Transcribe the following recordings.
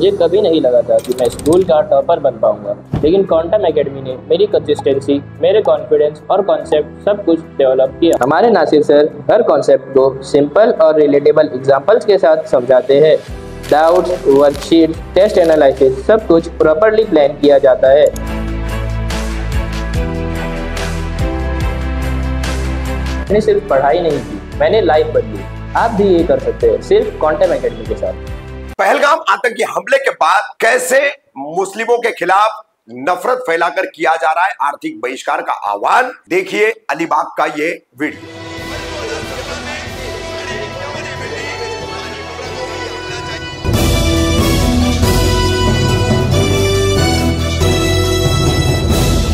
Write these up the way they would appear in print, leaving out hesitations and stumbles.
मुझे कभी नहीं लगा था कि मैं स्कूल का टॉपर बन पाऊंगा, लेकिन क्वांटम एकेडमी ने मेरी कंसिस्टेंसी, मेरे कॉन्फिडेंस और कॉन्सेप्ट सब कुछ डेवलप किया। हमारे नासिर सर हर कॉन्सेप्ट को सिंपल और रिलेटेबल एग्जांपल्स के साथ समझाते हैं। डाउट्स, वर्कशीट, टेस्ट एनालिसिस सब कुछ प्रॉपर्ली प्लान किया जाता है। मैंने सिर्फ पढ़ाई नहीं की, मैंने लाइफ बदली। आप भी ये कर सकते हैं सिर्फ क्वांटम एकेडमी के साथ। पहलगाम आतंकी हमले के बाद कैसे मुस्लिमों के खिलाफ नफरत फैलाकर किया जा रहा है आर्थिक बहिष्कार का आह्वान, देखिए अलीबाग का ये वीडियो।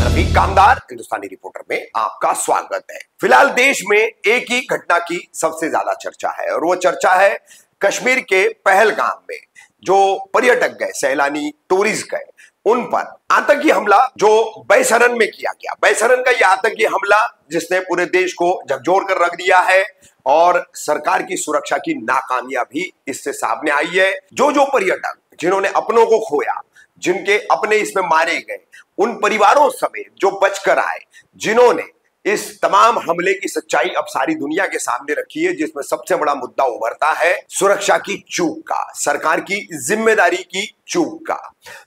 रफीक कामदार हिंदुस्तानी रिपोर्टर में आपका स्वागत है। फिलहाल देश में एक ही घटना की सबसे ज्यादा चर्चा है और वो चर्चा है कश्मीर के पहलगाम में जो पर्यटक गए, सैलानी टूरिस्ट गए, उन पर आतंकी हमला जो बेसरन में किया गया। बेसरन का यह आतंकी हमला जिसने पूरे देश को झकझोर कर रख दिया है और सरकार की सुरक्षा की नाकामयाबी इससे सामने आई है। जो पर्यटक जिन्होंने अपनों को खोया, जिनके अपने इसमें मारे गए, उन परिवारों समेत जो बचकर आए, जिन्होंने इस तमाम हमले की सच्चाई अब सारी दुनिया के सामने रखी है, जिसमें सबसे बड़ा मुद्दा उभरता है सुरक्षा की चूक का, सरकार की जिम्मेदारी की चूक का।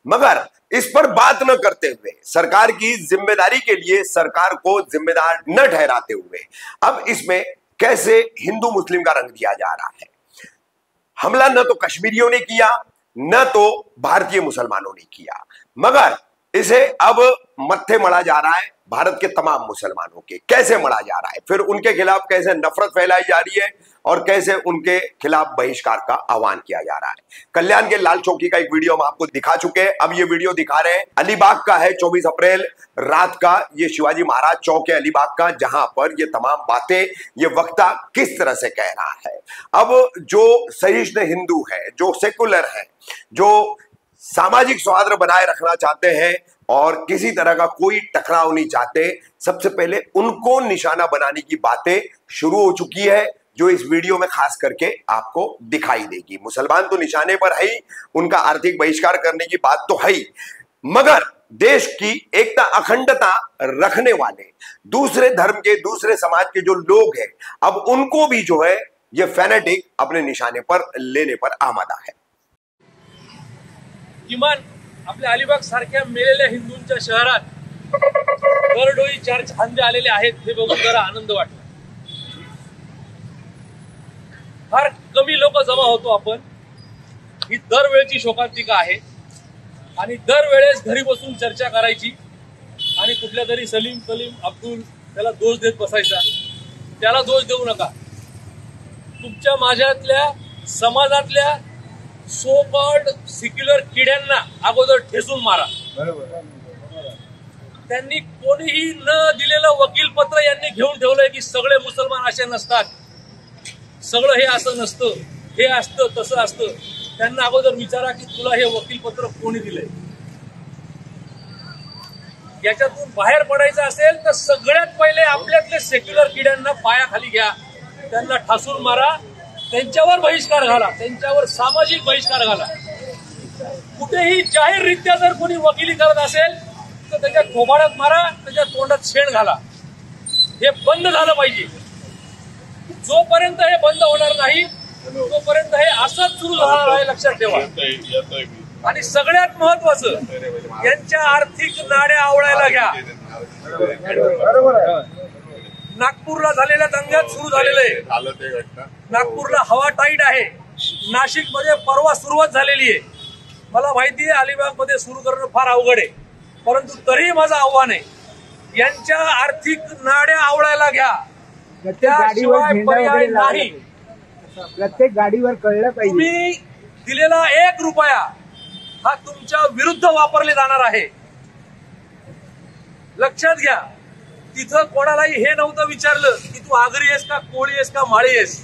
मगर इस पर बात न करते हुए, सरकार की जिम्मेदारी के लिए सरकार को जिम्मेदार न ठहराते हुए अब इसमें कैसे हिंदू मुस्लिम का रंग दिया जा रहा है। हमला न तो कश्मीरियों ने किया, न तो भारतीय मुसलमानों ने किया, मगर इसे अब मत्थे मढ़ा जा रहा है भारत के तमाम मुसलमानों के। कैसे मढ़ा जा रहा है, फिर उनके खिलाफ कैसे नफरत फैलाई जा रही है और कैसे उनके खिलाफ बहिष्कार का आह्वान किया जा रहा है। कल्याण के लाल चौकी का एक वीडियो हम आपको दिखा चुके हैं, अब ये वीडियो दिखा रहे हैं अलीबाग का है। 24 अप्रैल रात का ये शिवाजी महाराज चौक है अलीबाग का, जहां पर ये तमाम बातें ये वक्ता किस तरह से कह रहा है। अब जो सहिष्णु हिंदू है, जो सेकुलर है, जो सामाजिक सौहार्द बनाए रखना चाहते हैं और किसी तरह का कोई टकराव नहीं चाहते, सबसे पहले उनको निशाना बनाने की बातें शुरू हो चुकी है, जो इस वीडियो में खास करके आपको दिखाई देगी। मुसलमान तो निशाने पर है ही, उनका आर्थिक बहिष्कार करने की बात तो है ही, मगर देश की एकता अखंडता रखने वाले दूसरे धर्म के, दूसरे समाज के जो लोग हैं, अब उनको भी जो है ये फैनेटिक अपने निशाने पर लेने पर आमादा है। किमान आपल्या अलिबाग सारख्या मेलेल्या हिंदूंच्या शहरात दरडोई 4 छांदे आलेले आहेत हे बघून जरा आनंद वाटला। फार कमी लोक जमा होतो आपण, ही दरवेळची शोकांतिका आहे आणि दरवेळेस घरी बसून चर्चा करायची आणि कुठल्या तरी सलीम अब्दुल त्याला दोष देत बसायचा। त्याला दोष देऊ नका, तुमच्या माझ्यातल्या समाजातल्या सो कॉल्ड सिक्युलर किड्यांना अगोदर ठेसून मारा। त्यांनी कोणीही न दिलेलं वकील पत्र यांनी घेऊन ठेवलंय की सगळे मुसलमान असे नसतात, सगळं हे असं नसतं, हे असतं तसं असतं। त्यांना अगोदर विचारा की तुला हे वकील पत्र कोणी दिलंय। याच्यातून बाहेर पडायचं असेल तर सगळ्यात पहिले आपल्यातले सेक्युलर किड्यांना पायाखाली घ्या, त्यांना ठासून मारा, त्यांच्यावर बहिष्कार घाला, त्यांच्यावर सामाजिक बहिष्कार घाला। कुठेही जाहीररित्या जर कोणी वकिली करत असेल तर त्याच्या थोबाडात मारा, त्याच्या तोंडात शेण घाला। हे बंद झालं पाहिजे। जोपर्यंत हे बंद होणार नाही तोपर्यंत हे असंच सुरू राहणार आहे, लक्षात ठेवा। आणि सगळ्यात महत्वाचं, यांच्या आर्थिक नाड्या आवळायला घ्या। नागपूरला झालेल्या दंग्यात सुरू झालेलं आहे, नागपूरला हवा टाईट आहे, नाशिक मध्ये परवा सुरुवात झालेली आहे। मला माहिती आहे अलिबाग मध्ये सुरू करणं फार अवघड आहे, परंतु तरीही माझं आव्हान आहे, यांच्या आर्थिक नाड्या आवळायला घ्या, त्याशिवाय पर्याय नाही। प्रत्येक गाडीवर कळलं पाहिजे तुम्ही दिलेला 1 रुपया हा तुमच्या विरुद्ध वापरले जाणार आहे, लक्षात घ्या। तिथं कोणालाही हे नव्हतं विचारलं की तू आगरी आहेस का, कोळी आहेस का, माळी आहेस।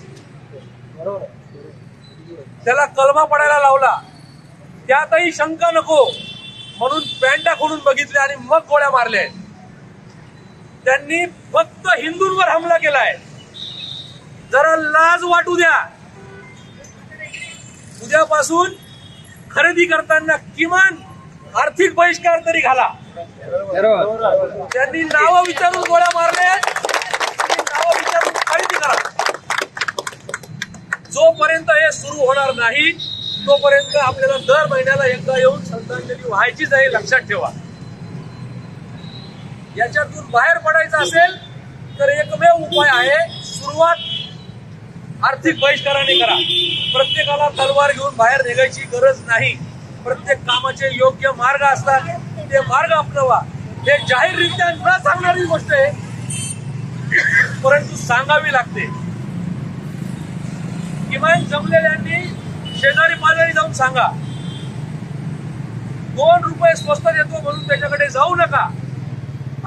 त्याला कलमा पडायला लावला, त्यातही शंका नको म्हणून पॅन्टा खोलून बघितले आणि मग गोळ्या मारल्या। त्यांनी फक्त हिंदूंवर हमला केलाय, जरा लाज वाटू द्या। उद्यापासून खरेदी करताना किमान आर्थिक बहिष्कार तरी घाला. त्यांनी नावं विचारून गोळ्या मारल्या, नावं विचारून खरेदी करा. जोपर्यंत हे सुरू होणार नाही तोपर्यंत आपल्याला दर महिन्याला एकदा येऊन श्रद्धांजली व्हायचीच आहे, लक्षात ठेवा. याच्यातून बाहेर पडायचं असेल तर एकमेव उपाय आहे, सुरुवात आर्थिक बहिष्काराने करा. प्रत्येकाला तलवार घेऊन बाहेर निघायची गरज नाही. प्रत्येक कामाचे योग्य मार्ग असतात, ते मार्ग अपनावा. हे जाहीररित्या न सांगणारी गोष्ट आहे, परंतु सांगावी लागते. किमान जमलेल्यांनी शेजारी पाजारी जाऊन सांगा. 2 रुपये स्वस्त देतो म्हणून त्याच्याकडे जाऊ नका.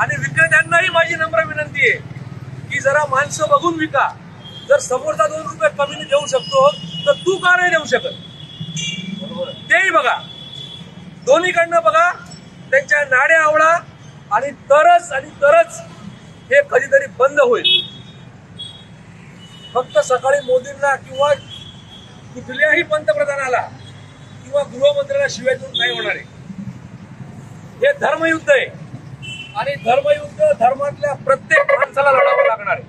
आणि विक्रेत्यांनाही माझी नम्र विनंती आहे की जरा माणसं बघून विका. जर समोरचा 2 रुपये कमी देऊ शकतो तर तू का नाही देऊ शकत, तेही बघा. दोन्हीकडनं बघा, त्यांच्या नाड्या आवळा आणि तरच हे कधीतरी बंद होईल. फक्त सकाळी मोदींना किंवा कुठल्याही पंतप्रधानाला किंवा गृहमंत्र्याला शिवाय देऊन नाही होणार आहे. हे धर्मयुद्ध आहे आणि धर्मयुद्ध धर्मातल्या प्रत्येक माणसाला लढावं लागणार आहे,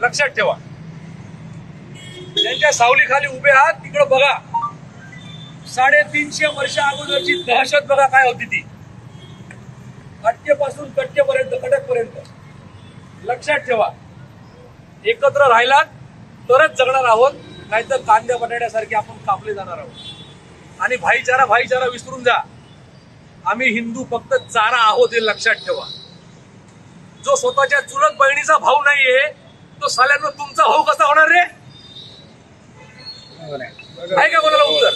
लक्षात ठेवा. ज्यांच्या सावलीखाली उभे आहात तिकडे बघा. 350 वर्षा अगोदरची दहशत बघा काय होती ती, अटकेपासून कटकपर्यंत. लक्षात ठेवा, एकत्र राहिलात तरच जगणार आहोत, नाहीतर कांद्या बटाट्यासारखे आपण कापले जाणार आहोत. आणि भाईचारा विसरून जा. आम्ही हिंदू फक्त चारा आहोत हे लक्षात ठेवा. जो स्वतःच्या चुलत बहिणीचा भाऊ नाहीये तो साल्यांना तुमचा भाऊ कसा होणार रे? आहे का कोणाला उत्तर?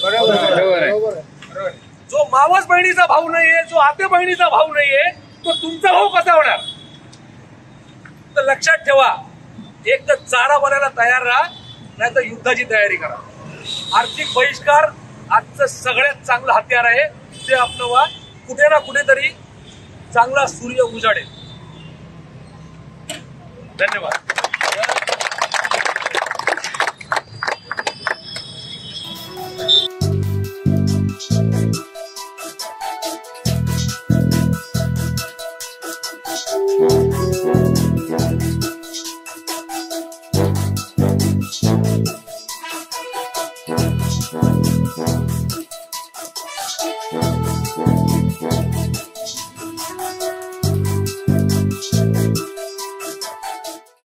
जो मावस बहिणीचा भाऊ नाहीये, जो आते बहिणीचा भाऊ नाहीये, तो तुमचा भाऊ कसा होणार? तर लक्षात ठेवा, एक तर चारा बनायला तयार राहा, नाही तर युद्धाची तयारी करा. आर्थिक बहिष्कार आजचं सगळ्यात चांगलं हत्यार आहे, ते अपनवा. कुठे ना कुठेतरी चांगला सूर्य उजाडेल. धन्यवाद.